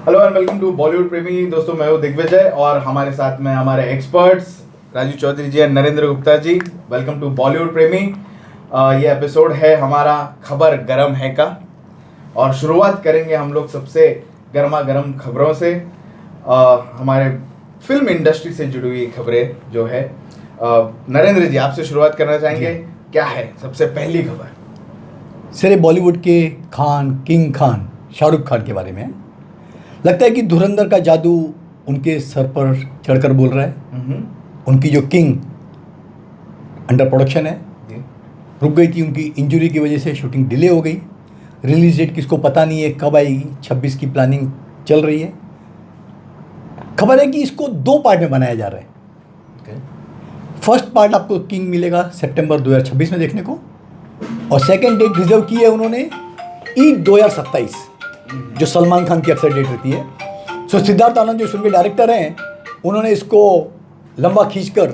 Hello and welcome to Bollywood प्रेमी। दोस्तों मैं हूँ दिग्विजय और हमारे साथ में हमारे एक्सपर्ट्स राजू चौधरी जी और नरेंद्र गुप्ता जी। वेलकम टू बॉलीवुड प्रेमी। ये एपिसोड है हमारा खबर गरम है का और शुरुआत करेंगे हम लोग सबसे गर्मा गर्म खबरों से। हमारे फिल्म इंडस्ट्री से जुड़ी हुई खबरें जो है नरेंद्र जी आपसे शुरुआत करना चाहेंगे। क्या है सबसे पहली खबर? सर बॉलीवुड के किंग खान शाहरुख खान के बारे में है। लगता है कि धुरंधर का जादू उनके सर पर चढ़कर बोल रहा है। उनकी जो किंग अंडर प्रोडक्शन है, रुक गई थी उनकी इंजरी की वजह से, शूटिंग डिले हो गई। रिलीज डेट किसको पता नहीं है कब आएगी, 26 की प्लानिंग चल रही है। खबर है कि इसको 2 पार्ट में बनाया जा रहा है। फर्स्ट पार्ट आपको किंग मिलेगा सितंबर 2026 में देखने को, और सेकेंड डेट रिजर्व की है उन्होंने ईद 2027, जो सलमान खान की अक्सर डेट रहती है। सो सिद्धार्थ आनंद जो फिल्म के डायरेक्टर हैं, उन्होंने इसको लंबा खींचकर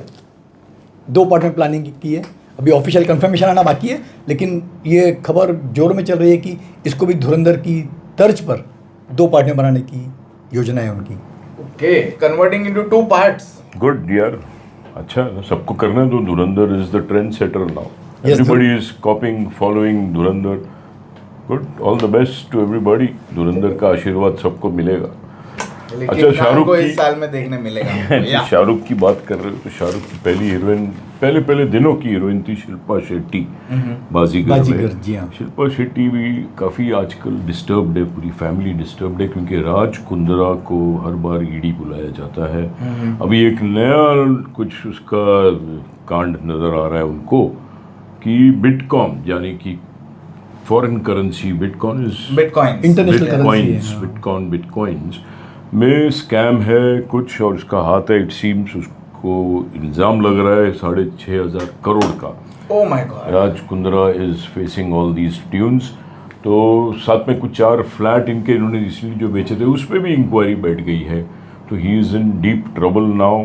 2 पार्ट में प्लानिंग की है। अभी ऑफिशियल कंफर्मेशन आना बाकी है, लेकिन ये खबर जोर में चल रही है कि इसको भी धुरंधर की तर्ज पर 2 पार्ट में बनाने की योजना है उनकी। Okay, converting into 2 parts. Good यार, अच्छा सबको करने दो। धुरंधर is the trend setter now. Yes, Everybody is copying, following Dhurandhar. Good, all the best to everybody। धुरंधर का आशीर्वाद सबको मिलेगा। अच्छा, शाहरुख को इस साल में देखने मिलेगा। शाहरुख की बात कर रहे हो तो शाहरुख की पहली हीरोइन, पहले दिनों की हीरोइन थी शिल्पा शेट्टी, बाजीगर में। जी हाँ। शिल्पा शेट्टी भी काफ़ी आजकल डिस्टर्ब्ड है, पूरी फैमिली डिस्टर्ब्ड है, क्योंकि राज कुंद्रा को हर बार ईडी बुलाया जाता है। अभी एक नया कुछ उसका कांड नज़र आ रहा है उनको कि बिटकॉइन, यानी कि फॉरेन करेंसी, बिटकॉइंस में स्कैम है कुछ, और उसका हाथ है। इट सीम्स उसको इल्ज़ाम लग रहा है 6,500 करोड़ का। Oh my God. Raj Kundra is facing all these tunes. तो साथ में कुछ 4 फ्लैट इनके इन्होंने इसलिए जो बेचे थे उस पर भी इंक्वायरी बैठ गई है। तो he is in deep trouble now.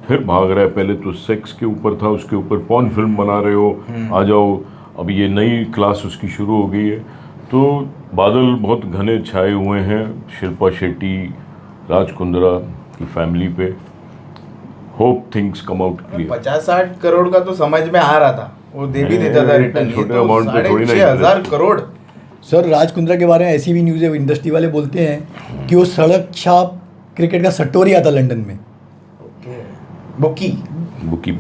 फिर भाग रहा है, पहले तो सेक्स के ऊपर था, उसके ऊपर पॉर्न फिल्म बना रहे हो, आ जाओ। अब ये नई क्लास उसकी शुरू हो गई है। तो बादल बहुत घने छाए हुए हैं शिल्पा शेट्टी, राज कुंद्रा की फैमिली पे। Hope things come out clear. 50-60 crore का तो समझ में आ रहा था, वो दे भी देता था रिटर्न। छोटे अमाउंट पे थोड़ी ना। 6,500 करोड़। सर राज कुंद्रा के बारे में ऐसी भी न्यूज़ है, इंडस्ट्री वाले बोलते हैं कि वो सड़क छाप क्रिकेट का सट्टोरिया था लंदन में। बुकी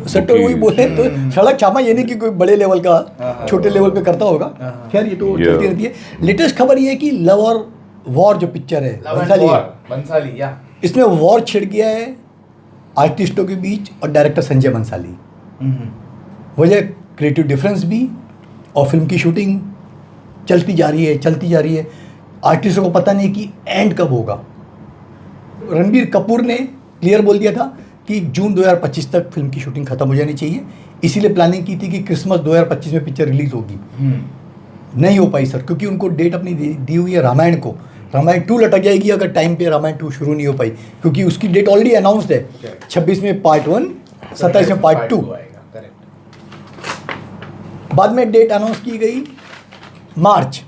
सट्टोर वही बोले तो सड़क छापा, ये नहीं कि कोई बड़े लेवल का, छोटे लेवल पे करता होगा। खैर ये तो चलती रहती है। लेटेस्ट खबर ये है कि लव और वॉर जो पिक्चर है बंसाली, या इसमें वॉर छिड़ गया है आर्टिस्टों के बीच और डायरेक्टर संजय बंसाली। वजह क्रिएटिव डिफरेंस भी, और फिल्म की शूटिंग चलती जा रही है। आर्टिस्टों को पता नहीं कि एंड कब होगा। रणबीर कपूर ने क्लियर बोल दिया था कि जून 2025 तक फिल्म की शूटिंग खत्म हो जानी चाहिए। इसीलिए प्लानिंग की थी कि क्रिसमस 2025 में पिक्चर रिलीज होगी। नहीं हो पाई सर, क्योंकि उनको डेट अपनी दी हुई है रामायण को। रामायण 2 लटक जाएगी अगर टाइम पे रामायण 2 शुरू नहीं हो पाई, क्योंकि उसकी डेट ऑलरेडी अनाउंस्ड है। 26 में पार्ट 1, 27 में पार्ट 2। बाद में डेट अनाउंस की गई मार्च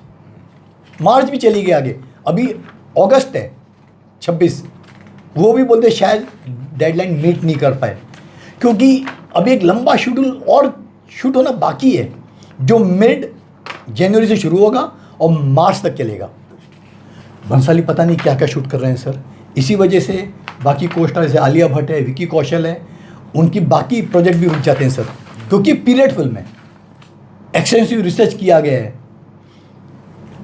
भी चली गई आगे। अभी अगस्त है 26, वो भी बोलते शायद डेडलाइन मीट नहीं कर पाए, क्योंकि अभी एक लंबा शेड्यूल और शूट होना बाकी है, जो मिड जनवरी से शुरू होगा और मार्च तक चलेगा। बंसाली पता नहीं क्या क्या शूट कर रहे हैं सर। इसी वजह से बाकी को स्टार जैसे आलिया भट्ट है, विकी कौशल है, उनकी बाकी प्रोजेक्ट भी रुक जाते हैं सर, क्योंकि पीरियड फिल्म है, एक्सटेंसिव रिसर्च किया गया है।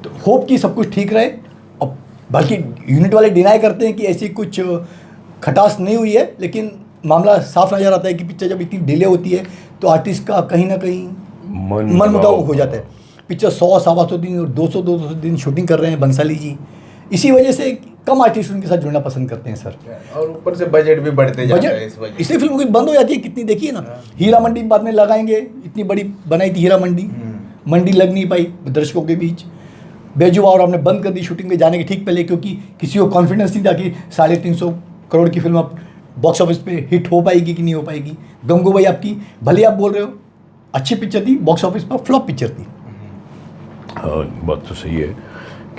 तो होप कि सब कुछ ठीक रहे। और बल्कि यूनिट वाले डिनाई करते हैं कि ऐसी कुछ खटास नहीं हुई है, लेकिन मामला साफ नज़र आता है कि पिक्चर जब इतनी डिले होती है तो आर्टिस्ट का कहीं ना कहीं मन मुताबिक हो जाता है। पिक्चर 100-125 दिन और 200 दिन शूटिंग कर रहे हैं बंसाली जी। इसी वजह से कम आर्टिस्ट उनके साथ जुड़ना पसंद करते हैं सर। और ऊपर से बजट भी बढ़ते जाता है इस वजह। इसलिए फिल्म बंद हो जाती है कितनी, देखिए ना। हीरा मंडी बाद में लगाएंगे, इतनी बड़ी बनाई थी हीरा मंडी लग नहीं पाई दर्शकों के बीच। बेजुबान और हमने बंद कर दी शूटिंग में जाने के ठीक पहले, क्योंकि किसी को कॉन्फिडेंस नहीं था कि 350 करोड़ की फिल्म अब बॉक्स ऑफिस पे हिट हो पाएगी कि नहीं हो पाएगी। गंगूबाई आपकी भले आप बोल रहे हो अच्छी पिक्चर थी, बॉक्स ऑफिस पर फ्लॉप पिक्चर थी। हाँ बात तो सही है।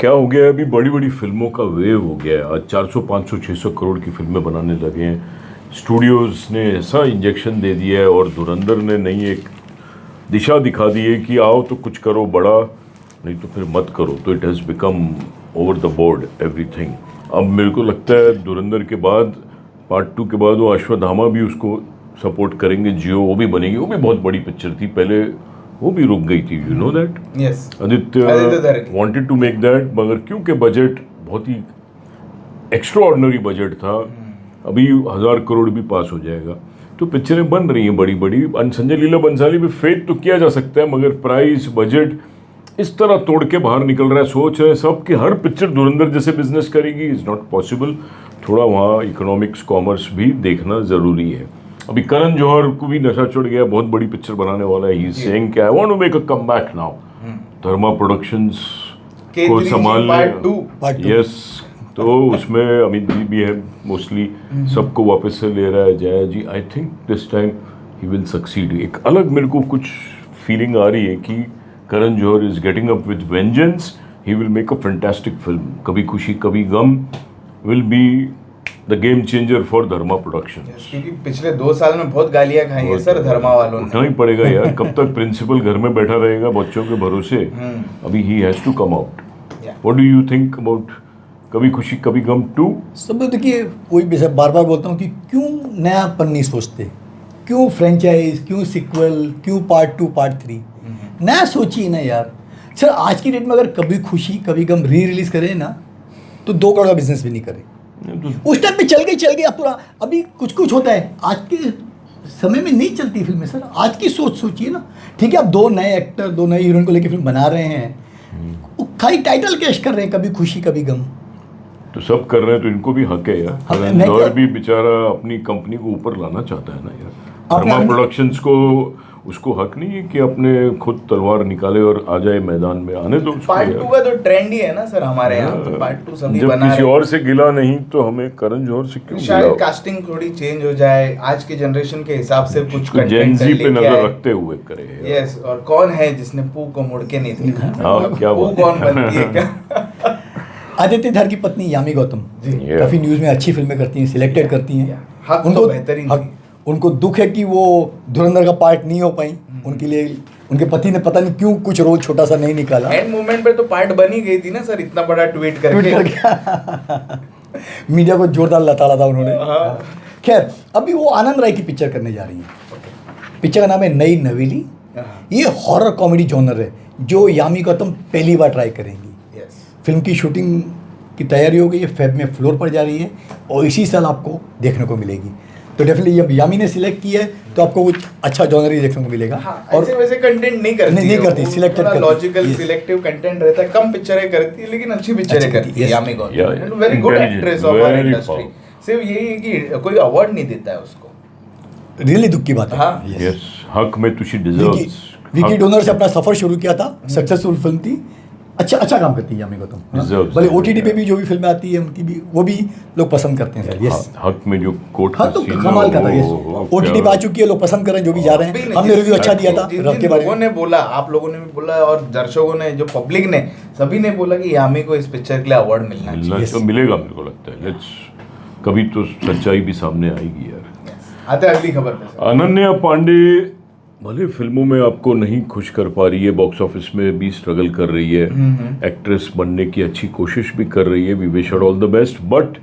क्या हो गया है, अभी बड़ी बड़ी फिल्मों का वेव हो गया है। आज 400 500 600 करोड़ की फिल्में बनाने लगे हैं। स्टूडियोज़ ने ऐसा इंजेक्शन दे दिया है और धुरंधर ने नई एक दिशा दिखा दी है कि आओ तो कुछ करो बड़ा, नहीं तो फिर मत करो। तो it has become over the board everything. अब मेरे को लगता है धुरंधर के बाद पार्ट 2 के बाद वो अश्वत्थामा भी उसको सपोर्ट करेंगे, जियो वो भी बनेगी। वो भी बहुत बड़ी पिक्चर थी, पहले वो भी रुक गई थी, you know that. Yes, Aditya wanted to make that, मगर क्योंकि बजट बहुत ही एक्स्ट्राऑर्डिनरी बजट था, अभी 1000 करोड़ भी पास हो जाएगा। तो पिक्चरें बन रही हैं बड़ी बड़ी। संजय लीला बंसाली भी फेथ तो किया जा सकता है, मगर प्राइस बजट इस तरह तोड़ के बाहर निकल रहा है। सोच है सब कि हर पिक्चर धुरंधर जैसे बिजनेस करेगी, इज़ नॉट पॉसिबल। थोड़ा वहाँ इकोनॉमिक्स कॉमर्स भी देखना ज़रूरी है। अभी करण जौहर को भी नशा चढ़ गया, बहुत बड़ी पिक्चर बनाने वाला है। ही इज सेइंग कि I want to make a comeback now. Dharma productions को संभाल यस, तो उसमें अमित जी भी है, मोस्टली सबको वापस से ले रहा है Jaya ji. I think this time he will succeed. एक अलग मेरे को कुछ फीलिंग आ रही है कि Karan Johar is getting up with vengeance. He will make a fantastic film. Kabhi Khushi Kabhi Gham will be the game changer for Dharma Productions. क्योंकि पिछले 2 साल में बहुत गालियां खाई हैं सर धर्मा वालों ने। उठना ही पड़ेगा यार, कब तक प्रिंसिपल घर में बैठा रहेगा बच्चों के भरोसे। अभी ही has to come out. What do you think about Kabhi Khushi Kabhi गम 2? सब लोग देखिए, वही बार बार बोलता हूँ कि क्यों नयापन नहीं सोचते, क्यों फ्रेंचाइज, क्यों सिक्वल, क्यों पार्ट 2 पार्ट 3 नया सोचिए ना यार। सर आज की डेट में अगर कभी खुशी कभी गम रिलीज करें ना तो 2 करोड़ का बिजनेस भी नहीं करे। उस टाइम पे चल गया पूरा। अभी कुछ कुछ होता है, आज के समय में नहीं चलती फिल्में सर। आज की सोच सोचिए ना। ठीक है, आप 2 नए एक्टर 2 नए हीरोइन को लेकर फिल्म बना रहे हैं, वो खाली टाइटल कैश कर रहे हैं, कभी खुशी कभी गम। तो सब कर रहे हैं तो इनको भी हक है यार। करण जौहर भी बेचारा अपनी कंपनी को ऊपर लाना चाहता है ना यार। धर्मा प्रोडक्शंस को उसको हक नहीं है कि अपने खुद तलवार निकाले और आ जाए मैदान में। आने दो उसको। पार्ट 2 का तो ट्रेंड ही है ना सर हमारे यहाँ। तो पार्ट 2 सभी जब बना किसी रहे हैं। और से गिला नहीं तो हमें करण जौहर से क्यों शायद गिला? कास्टिंग थोड़ी चेंज हो जाए, आज के जनरेशन के हिसाब से कुछ कंटेंट जेनजी पे नजर रखते हुए करे। यस, और कौन है जिसने पू को मुड़ के नहीं देखा? हाँ, क्या पू बात कौन बनती है क्या? आदित्य धर की पत्नी यामी गौतम काफी न्यूज में अच्छी फिल्में करती हैं, सिलेक्टेड करती हैं। हक तो बेहतरीन थी। उनको दुख है कि वो धुरंधर का पार्ट नहीं हो पाई। उनके लिए उनके पति ने पता नहीं क्यों कुछ रोल छोटा सा नहीं निकाला। एंड मोमेंट पे तो पार्ट बनी गई थी ना सर, इतना बड़ा ट्वीट करके। मीडिया को जोरदार लताड़ा था उन्होंने। खैर, अभी वो आनंद राय की पिक्चर करने जा रही है। पिक्चर का नाम है नई नवेली। ये हॉरर कॉमेडी जॉनर है जो यामी गौतम पहली बार ट्राई करेंगी। फिल्म की शूटिंग की तैयारी हो गई है, फेब में फ्लोर पर जा रही है और इसी साल आपको देखने को मिलेगी। तो डेफिनेटली जब यामी ने सिलेक्ट किया है तो आपको कुछ अच्छा जॉनर ही देखने को मिलेगा। और ऐसे वैसे कंटेंट नहीं करती, सिलेक्टेड लॉजिकल सिलेक्टिव कंटेंट रहता है। कम पिक्चरें करती है लेकिन अच्छी पिक्चरें करती है Yami Gautam. Very good actress of our industry. सिर्फ यही है कि कोई अवार्ड नहीं देता है उसको। रियली दुख की बात है। हाँ, यस, हक में तुझी डिजर्व्स। विकी डोनर से अपना सफर शुरू किया था, सक्सेसफुल फिल्म थी। अच्छा काम करती है यामी गौतम। भले OTT पे भी जो भी फिल्में आती है उनकी भी वो भी लोग पसंद करते हैं सर। यस, हक में जो कोर्ट हाँ तो कमाल का था। यस, OTT पे आ चुकी है, लोग पसंद कर रहे हैं जो भी जा रहे हैं। हमने रिव्यू अच्छा दिया था रफ के बारे में। लोगों ने बोला, आप लोगों ने भी बोला और दर्शकों ने, जो पब्लिक ने, सभी ने बोला कि यामी को इस पिक्चर के लिए अवार्ड मिलना चाहिए। तो मिलेगा मेरे को लगता है। लेट्स, कभी तो सच्चाई भी सामने आएगी यार। आते अगली खबर पे। अनन्या पांडे भले फिल्मों में आपको नहीं खुश कर पा रही है, बॉक्स ऑफिस में भी स्ट्रगल कर रही है, एक्ट्रेस बनने की अच्छी कोशिश भी कर रही है, we wish her all the best, but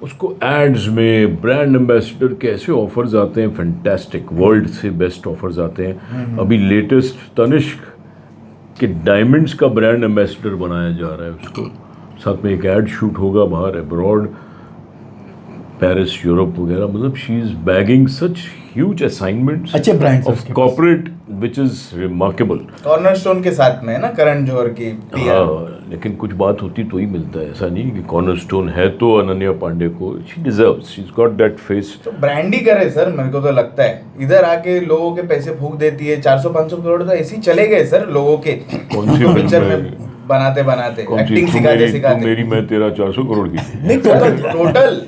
उसको एड्स में ब्रांड एम्बेसडर के ऐसे ऑफर्स आते हैं, फैंटास्टिक, वर्ल्ड से बेस्ट ऑफर्स आते हैं। अभी लेटेस्ट तनिष्क के डायमंड्स का ब्रांड एम्बेसडर बनाया जा रहा है उसको, साथ में एक एड शूट होगा बाहर अब्रॉड, पेरिस, यूरोप वगैरह। मतलब she is bagging such huge assignments अच्छे brands of corporate which is remarkable. Cornerstone के साथ में है ना करण जौहर की PR। हाँ, लेकिन कुछ बात होती तो ही मिलता है, ऐसा नहीं कि कॉर्नरस्टोन है तो अनन्या पांडे को, she deserves, she is got that face. तो ब्रांड ही करे सर, मेरे को तो लगता है। इधर आके लोगों के पैसे फूक देती है, 400-500 करोड़ तो ऐसे ही चले गए सर लोगों के। कौन सी पिक्चर में बनाते एक्टिंग सिखाते मेरी मैं तेरा 400 करोड़ की नहीं टोटल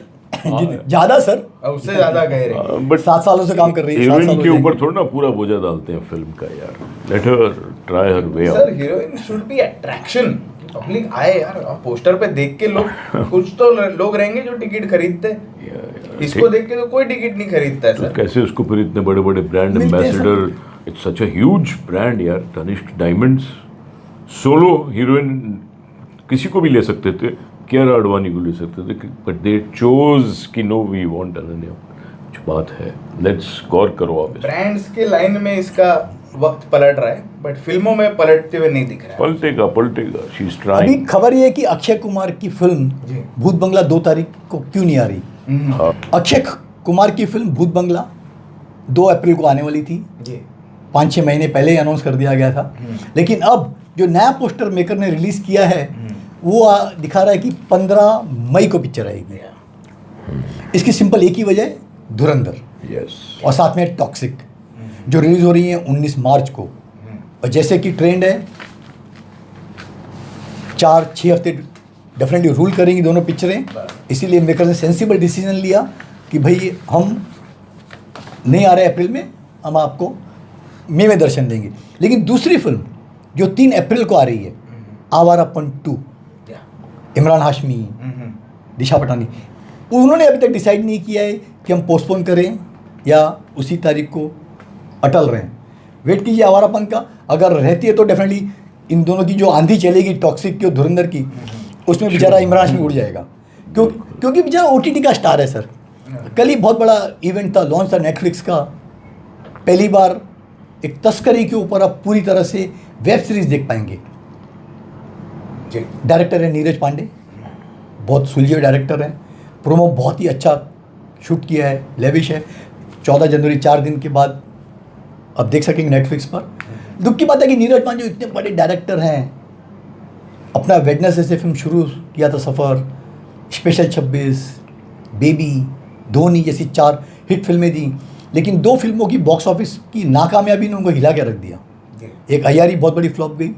ज्यादा सर, उससे ज्यादा कह रहे। बट 7 सालों से काम कर रही है। 7 हीरोइन सालों के से ऊपर थोड़ा ना पूरा बोझा डालते हैं फिल्म का यार। Let her try her way sir heroine should be attraction. Public आए यार, अब पोस्टर पे देख के लोग कुछ तो लोग रहेंगे जो टिकट खरीदते हैं। इसको देख के तो कोई टिकट नहीं खरीदता है तो सर। कैसे उसको फिर इतने बड़े बड़े ब्रांड मिलते हैं ambassador, it's such a huge brand यार। तनिष्क डायमंड्स सोलो हीरोइन किसी को भी ले सकते थे, कियारा आडवाणी को ले सकते थे, बट दे चोज कि नो वी वांट अनन्या। कुछ बात है, लेट्स गौर करो आप। ब्रांड्स के लाइन में इसका वक्त पलट रहा है, बट फिल्मों में पलटते हुए नहीं दिख रहा है। पलटेगा, शी इज अभी ट्राइंग। खबर ये है कि अक्षय कुमार की फिल्म जी। भूत बंगला 2 तारीख को क्यों नहीं आ रही। हाँ, अक्षय कुमार की फिल्म भूत बंगला 2 अप्रैल को आने वाली थी, जी 5-6 महीने पहले ही अनाउंस कर दिया गया था। लेकिन अब जो नया पोस्टर मेकर ने रिलीज किया है वो दिखा रहा है कि 15 मई को पिक्चर आएगी। इसकी सिंपल एक ही वजह है, धुरंधर, यस। और साथ में टॉक्सिक जो रिलीज हो रही है 19 मार्च को। और जैसे कि ट्रेंड है 4-6 हफ्ते डेफिनेटली रूल करेंगी दोनों पिक्चरें, इसीलिए मेकर ने सेंसिबल डिसीजन लिया कि भाई हम नहीं आ रहे अप्रैल में, हम आपको मई में दर्शन देंगे। लेकिन दूसरी फिल्म जो 3 अप्रैल को आ रही है, आवारापन 2, इमरान हाशमी, दिशा पटानी, उन्होंने अभी तक डिसाइड नहीं किया है कि हम पोस्टपोन करें या उसी तारीख को अटल रहें। वेट कीजिए आवारापन का, अगर रहती है तो डेफिनेटली इन दोनों की जो आंधी चलेगी टॉक्सिक की और धुरंधर की, उसमें बेचारा इमरान हाशमी उड़ जाएगा, क्योंकि बेचारा OTT का स्टार है सर। कल ही बहुत बड़ा इवेंट था, लॉन्च था नेटफ्लिक्स का। पहली बार एक तस्करी के ऊपर आप पूरी तरह से वेब सीरीज देख पाएंगे। जी डायरेक्टर है नीरज पांडे, बहुत सुलझे डायरेक्टर हैं। प्रोमो बहुत ही अच्छा शूट किया है, लेविश है। 14 जनवरी 4 दिन के बाद अब देख सकेंगे नेटफ्लिक्स पर। दुख की बात है कि नीरज पांडे इतने बड़े डायरेक्टर हैं, अपना वेडनेसडे से फिल्म शुरू किया था, सफ़र, स्पेशल 26, बेबी, धोनी जैसी 4 हिट फिल्में दी, लेकिन 2 फिल्मों की बॉक्स ऑफिस की नाकामयाबी ने उनको हिला के रख दिया। एक अयारी बहुत बड़ी फ्लॉप गई,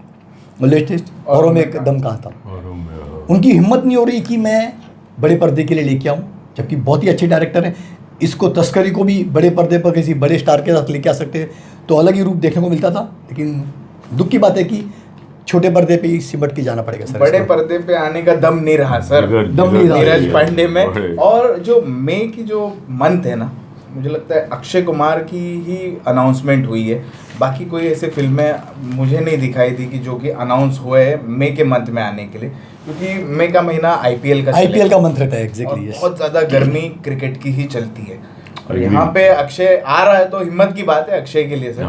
लेटेस्ट, औरों में एक दम कहा था। उनकी हिम्मत नहीं हो रही कि मैं बड़े पर्दे के लिए लेके आऊँ, जबकि बहुत ही अच्छे डायरेक्टर हैं। इसको तस्करी को भी बड़े पर्दे पर किसी बड़े स्टार के साथ लेके आ सकते हैं तो अलग ही रूप देखने को मिलता था। लेकिन दुख की बात है कि छोटे पर्दे पे ही सिमट के जाना पड़ेगा सर। बड़े पर्दे पे आने का दम नहीं रहा सर, दम नहीं रहा नीरज पांडे में। और जो मई की जो मंथ है ना, मुझे लगता है अक्षय कुमार की ही अनाउंसमेंट हुई है। बाकी कोई ऐसे फिल्में मुझे नहीं दिखाई दी कि जो कि अनाउंस हुए हैं मई के मंथ में आने के लिए, क्योंकि मई का महीना आईपीएल का मंथ रहता है। एग्जैक्टली, बहुत ज्यादा गर्मी क्रिकेट की ही चलती है। यहाँ पे अक्षय आ रहा है तो हिम्मत की बात है अक्षय के लिए सर।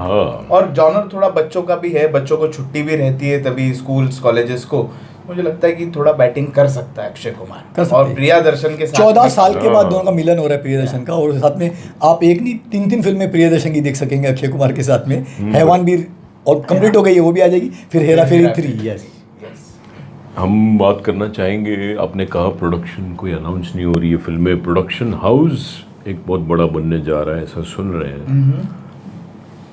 और जॉनर थोड़ा बच्चों का भी है, बच्चों को छुट्टी भी रहती है तभी स्कूल्स कॉलेजेस को। मुझे लगता है कि थोड़ा बैटिंग कर सकता है अक्षय कुमार और प्रियदर्शन के साथ। 14 साल के बाद दोनों का मिलन हो रहा है प्रियदर्शन का, और साथ में आप एक नहीं 3 फिल्में प्रियदर्शन की देख सकेंगे अक्षय कुमार के साथ में। हैवान भी और कंप्लीट हो गई है, वो भी आ जाएगी। फिर हेरा फेरी 3। यस, हम बात करना चाहेंगे, आपने कहा प्रोडक्शन कोई अनाउंस नहीं हो रही है फिल्में, प्रोडक्शन हाउस एक बहुत बड़ा बनने जा रहा है, ऐसा सुन रहे हैं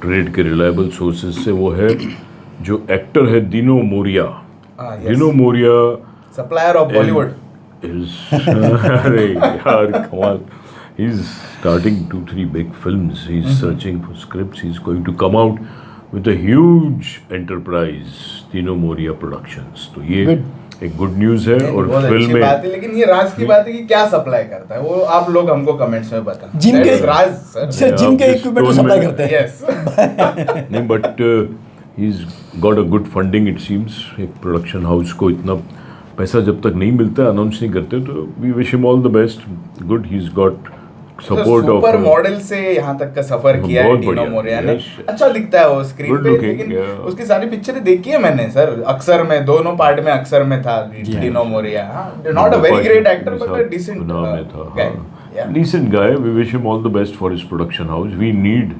ट्रेड के रिलायबल सोर्सेज से। वो है जो एक्टर है दिनो मोरिया। दिनो मोरिया सप्लायर ऑफ बॉलीवुड अरे यार कमाल, he is starting 2-3 big films, he is searching for scripts, he is going to come out with a huge enterprise, Dino Morea productions. तो ये एक गुड न्यूज है। और फिल्म में बात है, लेकिन ये राज की बात है कि क्या सप्लाई करता है वो आप लोग हमको कमेंट्स में बताएं। जिनके राज सर जिनके इक्विपमेंट सप्लाई करते हैं। यस नहीं, but he is got a good funding it seems. एक प्रोडक्शन हाउस को इतना पैसा जब तक नहीं मिलता, अनाउंस नहीं करते, तो we wish him all the best. Good, he is got support of super model से यहाँ तक का सफर किया है दिनो मोरिया ने। अच्छा दिखता है वो स्क्रीन पे, लेकिन उसकी सारी पिक्चरें देखी है मैंने सर। अक्सर में दोनों पार्ट में अक्सर में था Dino Morea. Not a very great actor but a decent decent guy. We wish him all the best for his production house. We need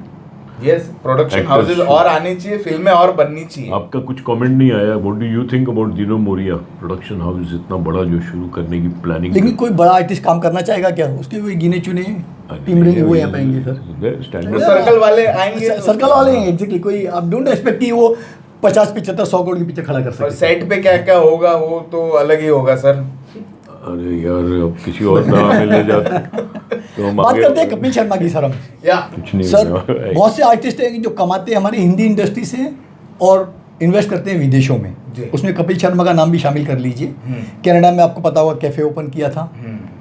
yes production houses और आने चाहिए, फिल्में और बननी चाहिए। आपका कुछ कमेंट नहीं आया, what do you think about दिनो मोरिया प्रोडक्शन हाउस इतना बड़ा जो शुरू करने की प्लानिंग? लेकिन कोई बड़ा आर्टिस्ट काम करना चाहेगा क्या? उसके कोई गिने चुने टीम रहेंगे, वो आ पाएंगे सर। स्टैंडर्ड सर्कल वाले आएंगे, सर्कल वाले हैं एग्जैक्टली। कोई आप डोंट एक्सपेक्ट कि वो 50-75-100 करोड़ की पिक्चर खड़ा कर और सकते। सेट पे क्या क्या होगा वो तो अलग ही होगा सर। अरे यार अब किसी और ना मिलने जाते तो हम बात करते हैं कपिल शर्मा की सर। हम या कुछ नहीं सर बहुत से आर्टिस्ट हैं जो कमाते हैं हमारी हिंदी इंडस्ट्री से और इन्वेस्ट करते हैं विदेशों में। जी। उसमें कपिल शर्मा का नाम भी शामिल कर लीजिए। कनाडा में आपको पता होगा कैफे ओपन किया था,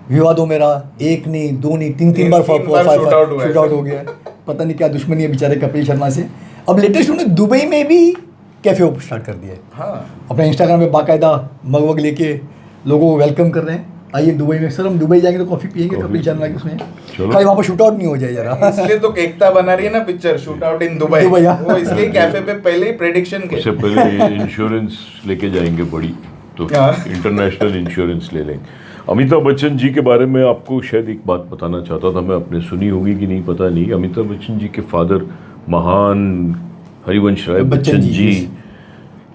विवादों में रहा, एक नहीं दो नहीं तीन बार शूट आउट हो गया। पता नहीं क्या दुश्मनी है बेचारे कपिल शर्मा से। अब लेटेस्ट उन्होंने दुबई में भी कैफे ओपन स्टार्ट कर दिया है। हाँ अपने इंस्टाग्राम पे बाकायदा मग लेके लोगों को वेलकम कर रहे हैं, आइए दुबई में। सर हम दुबई जाएंगे तो कॉफ़ी पियेंगे कपिल शर्मा की उसमें, खाली वहाँ पर शूट आउट नहीं हो जाए जरा। इसलिए तो एकता बना रही है ना picture shoot out in Dubai. वो इसके कैफे पे पहले ही प्रेडिक्शन के उससे पहले इंश्योरेंस लेके जाएंगे बड़ी, तो हाँ। इंटरनेशनल इंश्योरेंस ले लेंगे। अमिताभ बच्चन जी के बारे में आपको शायद एक बात बताना चाहता था मैं, आपने सुनी होगी कि नहीं पता नहीं। अमिताभ बच्चन जी के फादर महान हरिवंश राय बच्चन जी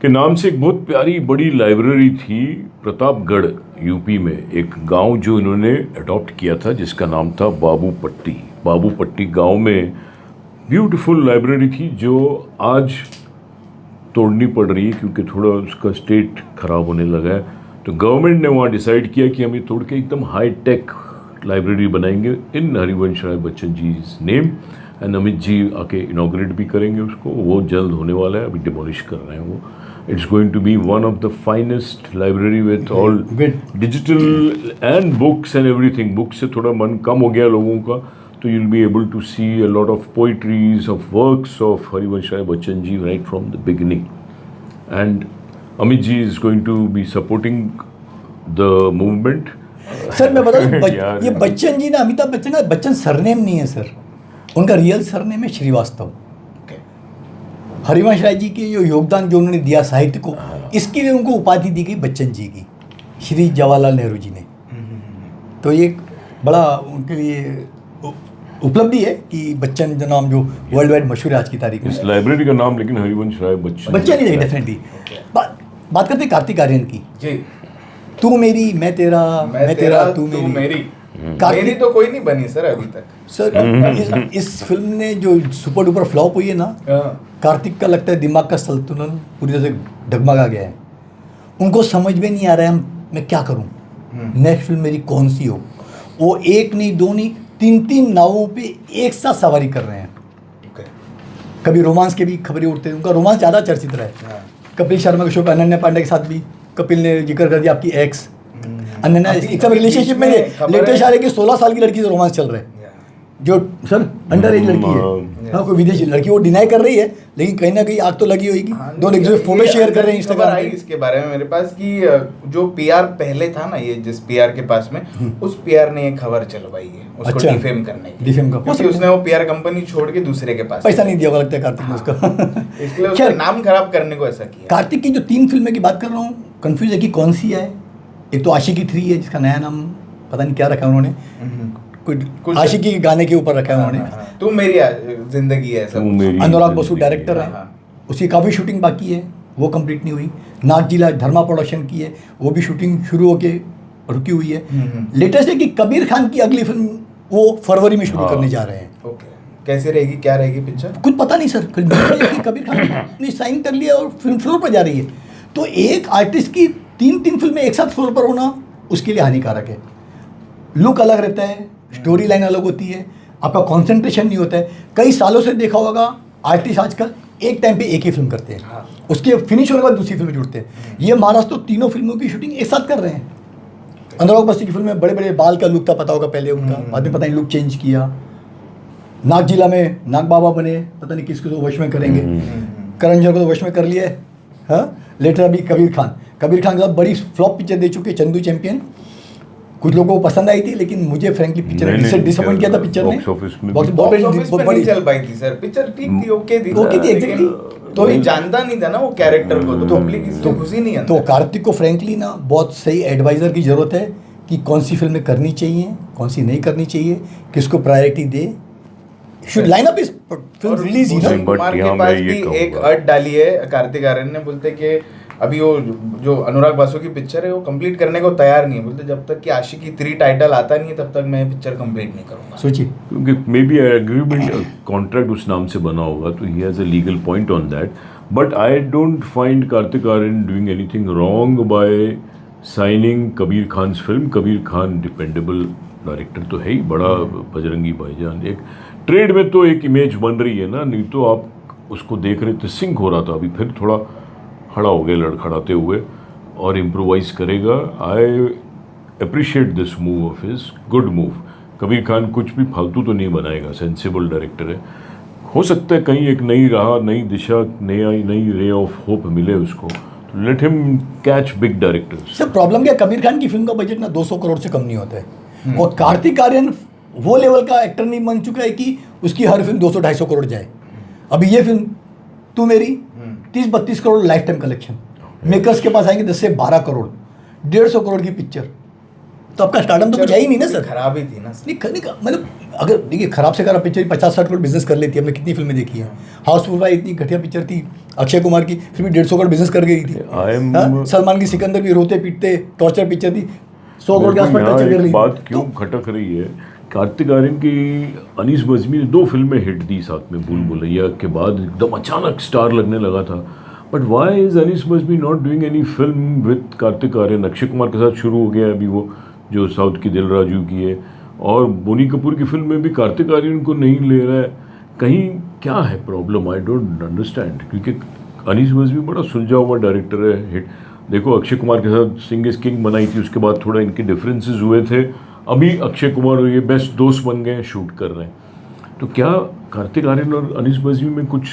के नाम से एक बहुत प्यारी बड़ी लाइब्रेरी थी प्रतापगढ़ यूपी में, एक गांव जो इन्होंने अडॉप्ट किया था जिसका नाम था बाबूपट्टी। बाबूपट्टी गांव में ब्यूटीफुल लाइब्रेरी थी जो आज तोड़नी पड़ रही है क्योंकि थोड़ा उसका स्टेट खराब होने लगा है। तो गवर्नमेंट ने वहाँ डिसाइड किया कि हम ये तोड़ के एकदम हाई टेक लाइब्रेरी बनाएंगे इन हरिवंश राय बच्चन जी नेम। एंड अमित जी आके इनॉग्रेट भी करेंगे उसको, वो जल्द होने वाला है, अभी डिमोलिश कर रहे हैं वो। It's going to be one of the finest library with all digital and books and everything. Books से थोड़ा मन कम हो गया लोगों का, तो you'll be able to see a lot of poetries, of works of Harivansh Rai Bachchan ji right from the beginning. And Amit ji is going to be supporting the movement. Sir मैं बता दूं, ये बच्चन जी ना, अमिताभ बच्चन का Bachchan surname नहीं है sir, उनका real surname है श्रीवास्तव। हरिवंश राय जी के जो योगदान जो उन्होंने दिया साहित्य को, इसके लिए उनको उपाधि दी गई बच्चन जी की, श्री जवाहरलाल नेहरू जी ने। तो ये एक बड़ा उनके लिए उपलब्धि है कि बच्चन जो नाम जो वर्ल्ड वाइड मशहूर है आज की तारीख में। इस लाइब्रेरी का नाम लेकिन हरिवंश राय बच्चन ही है डेफिनेटली। बात करते हैं कार्तिक आर्यन की। जी। तू मेरी मैं तेरा, मैं तेरा तू मेरी। मेरी तो कोई नहीं बनी सर अभी तक। सर इस फिल्म ने जो सुपर डुपर फ्लॉप हुई है ना, कार्तिक का लगता है दिमाग का संतुलन पूरी तरह से डगमगा गया है। उनको समझ में नहीं आ रहा है मैं क्या करूं, नेक्स्ट फिल्म मेरी कौन सी हो। वो एक नहीं दो नहीं तीन नावों पे एक साथ सवारी कर रहे हैं। कभी रोमांस के भी खबरें उठते हैं, उनका रोमांस ज़्यादा चर्चित रहा है। कपिल शर्मा के शो पे अनन्या पांडे के साथ भी कपिल ने जिक्र कर दिया आपकी एक्स अनन्या एक सब रिलेशनशिप में लेटेस्ट आ रहे कि 16 साल की लड़की से रोमांस चल रहा है, जो सर अंडर एज लड़की है। हाँ, कोई विदेशी लड़की वो डिनाई कर रही है, लेकिन कहीं ना कहीं आग तो लगी होगी। दो एक दूसरे फोटो शेयर कर रहे हैं इंस्टाग्राम पे। इसके बारे में मेरे पास कि जो पीआर पहले था ना, ये जिस पीआर के पास में उस पीआर ने एक खबर चलवाई है उसको डिफेम करने की। डिफेम का क्योंकि उसने वो पीआर कंपनी छोड़ के दूसरे के पास पैसा नहीं दिया होगा लगता है कार्तिक ने उसका, इसलिए उसका नाम खराब करने को ऐसा किया। कार्तिक की जो 3 फिल्में की बात कर रहा हूँ, कंफ्यूज है कि कौन सी है। एक तो आशिकी 3 है जिसका नया नाम पता नहीं क्या रखा उन्होंने, कुछ आशिकी के गाने के ऊपर रखा है उन्होंने। तू मेरी जिंदगी है सब। अनुराग बसु डायरेक्टर है, उसकी काफ़ी शूटिंग बाकी है, वो कंप्लीट नहीं हुई। नागजिला धर्मा प्रोडक्शन की है, वो भी शूटिंग शुरू होके रुकी हुई है। लेटेस्ट है कि कबीर खान की अगली फिल्म वो फरवरी में शुरू करने जा रहे हैं। ओके, कैसे रहेगी, क्या रहेगी पिक्चर, कुछ पता नहीं सर। कबीर खान ने साइन कर लिया और फिल्म फ्लोर पर जा रही है। तो एक आर्टिस्ट की 3 फिल्में एक साथ फ्लोर पर होना उसके लिए हानिकारक है। लुक अलग रहता है, स्टोरी लाइन अलग होती है, आपका कंसंट्रेशन नहीं होता है। कई सालों से देखा होगा आर्टिस्ट आजकल एक टाइम पे एक ही फिल्म करते हैं, उसके फिनिश होने के बाद दूसरी फिल्म जुड़ते हैं। ये महाराज तो 3 फिल्मों की शूटिंग एक साथ कर रहे हैं। अनुराग बसु की फिल्म में बड़े बड़े बाल का लुक था, पता होगा पहले उनका, बाद में पता नहीं लुक चेंज किया। नागजिला में नाग बाबा बने, पता नहीं किसको तो वश में करेंगे। करण जौहर को तो वश में कर लिया है। हाँ, लेटर अभी कबीर खान के साथ बड़ी फ्लॉप पिक्चर दे चुके, चंदू चैंपियन। कुछ लोगों को पसंद आई थी, लेकिन मुझे फ्रैंकली पिक्चर डिसअपॉइंट किया था पिक्चर ने। बहुत बड़ी चल पाई थी सर पिक्चर, ठीक थी, ओके थी एग्जैक्टली। तो अभी जानता नहीं था ना वो कैरेक्टर को, तो पब्लिक इसको खुशी नहीं है। तो कार्तिक को फ्रैंकली ना बहुत सही एडवाइजर की जरूरत है कि कौन सी फिल्में करनी चाहिए, कौन सी नहीं करनी चाहिए, किसको priority they. Should line up इस फिल्म रिलीज ही ना। कुमार के पास भी एक अट डाली है कार्तिक आर्यन ने, बोलते कि अभी वो जो अनुराग बासु की पिक्चर है वो कंप्लीट करने को तैयार नहीं है। बोलते जब तक कि आशिकी 3 टाइटल आता नहीं है तब तक मैं पिक्चर कंप्लीट नहीं करूंगा। सोचिए, क्योंकि मे बी एग्रीमेंट कॉन्ट्रैक्ट उस नाम से बना होगा, तो he has a legal point on that. But I don't find Kartik Aryan doing anything wrong by signing Kabir Khan film. Kabir Khan dependable director तो है ही, बड़ा बजरंगी भाईजान। एक ट्रेड में तो एक इमेज बन रही है ना, नहीं तो आप उसको देख रहे थे, सिंक हो रहा था। अभी फिर थोड़ा खड़ा हो गया लड़खड़ाते हुए और इम्प्रोवाइज करेगा। I appreciate this move of his, good move. Kabir Khan कुछ भी फालतू तो नहीं बनाएगा, सेंसिबल डायरेक्टर है। हो सकता है कहीं एक नई राह, नई दिशा, नई रे ऑफ होप मिले उसको, तो let him catch big directors. Sir problem क्या, कबीर खान की फिल्म का बजट ना 200 करोड़ से कम नहीं होता है, और कार्तिक आर्यन वो लेवल का एक्टर नहीं बन चुका है कि उसकी हर फिल्म 200-250 करोड़ जाए। अभी ये फिल्म तू मेरी 30-32 crore life time collection, makers के पास आएंगे 10 से 12 करोड़, 150 करोड़ की पिक्चर, तो आपका स्टार्टअप तो कुछ है ही नहीं ना सर। खराब ही थी ना सर। नहीं मतलब अगर देखिए खराब से खराब पिक्चर 50-60 करोड़ बिजनेस कर लेती है। हमने कितनी फिल्में देखी है, हाउसफुल भाई इतनी घटिया पिक्चर थी अक्षय कुमार की, फिर भी 150 करोड़ बिजनेस कर गई थी। हाँ, सलमान की सिकंदर भी रोते पीटते टॉर्चर पिक्चर थी, 100 करोड़ के आसपास टच कर रही। बात क्यों खटक रही है, कार्तिक आर्यन की अनीस बज़मी ने 2 फिल्में हिट दी साथ में, भूल भुलैया के बाद एकदम अचानक स्टार लगने लगा था। But why is Anees Bazmee not doing any film with Kartik Aaryan? Akshay Kumar के साथ शुरू हो गया अभी वो जो साउथ की दिल राजू की है, और बोनी कपूर की फिल्म में भी कार्तिक आर्यन को नहीं ले रहा है। कहीं क्या है प्रॉब्लम? आई डोंट अंडरस्टैंड, क्योंकि अनीस बज़मी बड़ा सुलझा हुआ डायरेक्टर है। हिट देखो, अक्षय कुमार के साथ सिंग इज किंग बनाई थी, उसके बाद थोड़ा इनके डिफरेंसेस हुए थे, अभी अक्षय कुमार और ये बेस्ट दोस्त बन गए, शूट कर रहे हैं। तो क्या कार्तिक आर्यन और अनीस बज़मी में कुछ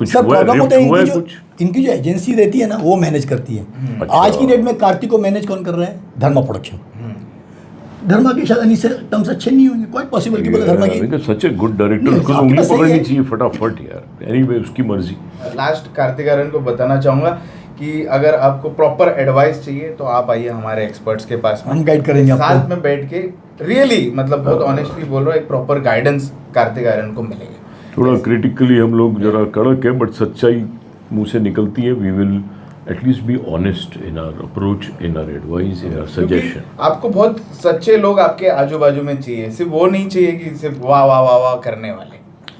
सर प्रॉब्लम होता है हुआ है? कुछ इनकी जो एजेंसी रहती है ना वो मैनेज करती है। अच्छा। आज की डेट में कार्तिक को मैनेज कौन कर रहा है? धर्मा प्रोडक्शन। धर्मा के शायद अनीस से टर्म्स अच्छे नहीं होंगे, क्वाइट पॉसिबल कि बोले धर्मा की सच ए गुड डायरेक्टर, उसको आपके उंगली पास सही पकड़नी है। चाहिए फटाफट यार। एनीवे उसकी मर्जी। लास्ट कार्तिक आर्यन को बताना चाहूंगा कि अगर आपको प्रॉपर एडवाइस चाहिए तो आप आइए हमारे एक्सपर्ट्स के पास में, हम गाइड करेंगे आपको। साथ में बैठ के रियली मतलब बहुत ऑनेस्टली बोल रहा हूँ, एक प्रॉपर गाइडेंस कार्तिक आर्यन को मिलेगा। थोड़ा क्रिटिकली हम लोग जरा कड़क है, बट सच्चाई मुंह से निकलती है। We will at least be honest in our approach, in our advice, in our suggestion. आपको बहुत सच्चे लोग आपके आजू बाजू में चाहिए, सिर्फ वो नहीं चाहिए कि सिर्फ वाह वाह वाह वाह करने वाले।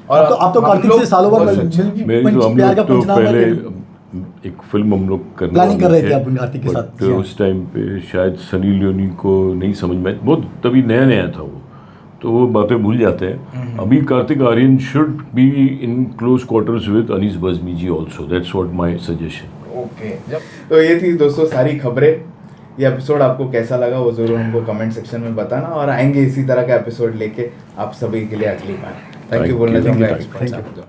और आप तो हम कार्तिक लोग से सालों बहुत बाद सच्चे। मेरी तो हम प्यार का लोग तो पंचनामा पहले करके एक फिल्म हम लोग करने प्लानिंग कर वाले रहे थे अपन कार्तिक के but साथ। उस टाइम पे शायद सनी लियोनी को नहीं समझ में, बहुत तभी नया नया था वो, तो वो बातें भूल जाते हैं। अभी Kartik Aaryan should be in close quarters with Anees Bazmee ji also, that's what my suggestion. Okay, तो ये थी दोस्तों सारी खबरें। ये एपिसोड आपको कैसा लगा वो जरूर हमको कमेंट सेक्शन में बताना, और आएंगे इसी तरह का एपिसोड लेके आप सभी के लिए अगली बार। थैंक यू बोलना चाहूँगा।